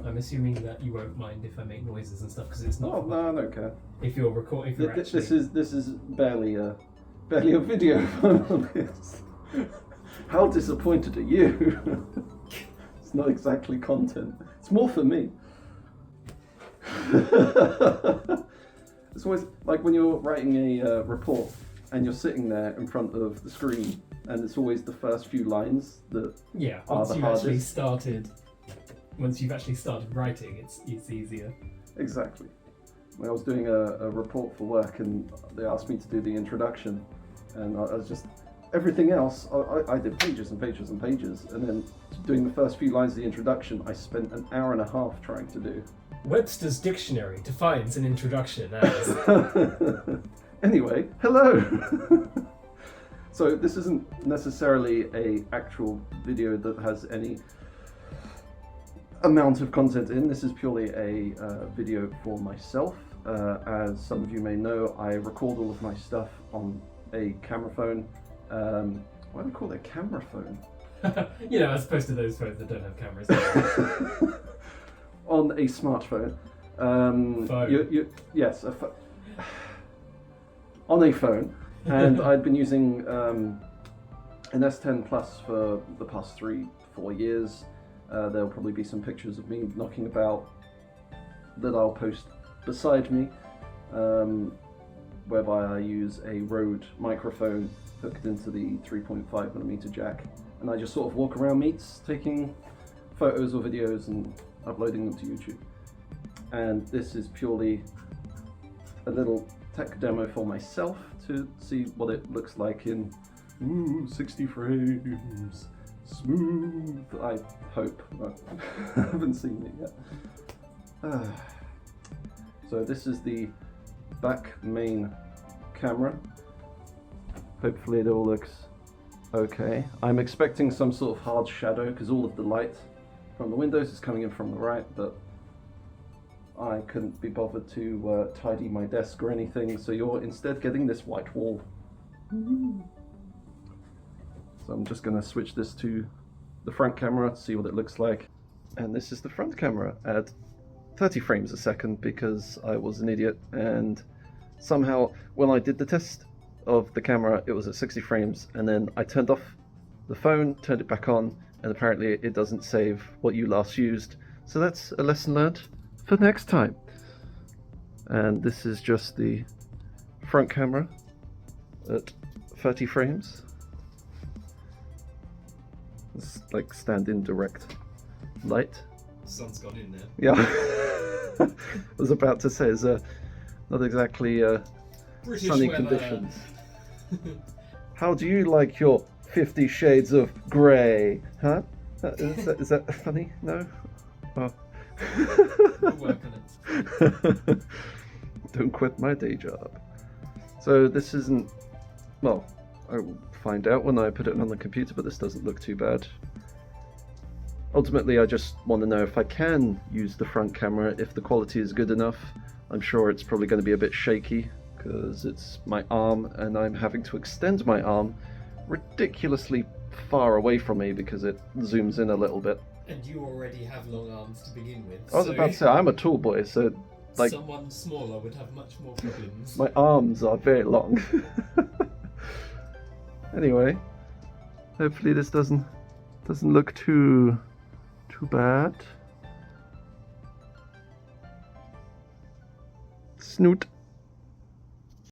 I'm assuming that you won't mind if I make noises and stuff because it's not. Oh no, I don't care. If you're recording, if you're actually. This is barely a video. If I'm honest. How disappointed are you? It's not exactly content. It's more for me. It's always like when you're writing a report and you're sitting there in front of the screen, and it's always the first few lines that are the hardest. Once you've actually started writing, it's easier. Exactly. When I was doing a report for work, and they asked me to do the introduction, and I was just everything else. I did pages and pages and pages, and then doing the first few lines of the introduction, I spent an hour and a half trying to do. Webster's Dictionary defines an introduction as... Anyway, hello! So this isn't necessarily an actual video that has any amount of content in. This is purely a video for myself. As some of you may know, I record all of my stuff on a camera phone. Why do I call it a camera phone? You know, as opposed to those phones that don't have cameras. On a smartphone. Yes, on a phone. And I'd been using an S10 Plus for the past 3-4 years. There'll probably be some pictures of me knocking about that I'll post beside me, whereby I use a Rode microphone hooked into the 3.5mm jack, and I just sort of walk around meets taking photos or videos and uploading them to YouTube. And this is purely a little tech demo for myself to see what it looks like in 60 frames, smooth, I hope. I haven't seen it yet. So this is the back main camera. Hopefully it all looks okay. I'm expecting some sort of hard shadow because all of the light from the windows is coming in from the right, but I couldn't be bothered to tidy my desk or anything, so you're instead getting this white wall. So I'm just going to switch this to the front camera to see what it looks like. And this is the front camera at 30 frames a second because I was an idiot, and somehow when I did the test of the camera it was at 60 frames, and then I turned off the phone, turned it back on, and apparently it doesn't save what you last used. So that's a lesson learned for next time. And this is just the front camera at 30 frames. It's like stand-in direct light. The sun's got in there. Yeah. I was about to say, it's not exactly sunny weather. conditions. How do you like your 50 Shades of Grey? Huh? Is that funny? No? Oh. We'll work on it. Don't quit my day job. So this isn't... Well, I'll find out when I put it on the computer, but this doesn't look too bad. Ultimately, I just want to know if I can use the front camera, if the quality is good enough. I'm sure it's probably going to be a bit shaky, because it's my arm, and I'm having to extend my arm ridiculously far away from me because it zooms in a little bit. And you already have long arms to begin with. I was about to say, I'm a tall boy, so like someone smaller would have much more problems. my arms are very long. Anyway, hopefully this doesn't look too bad. Snoot.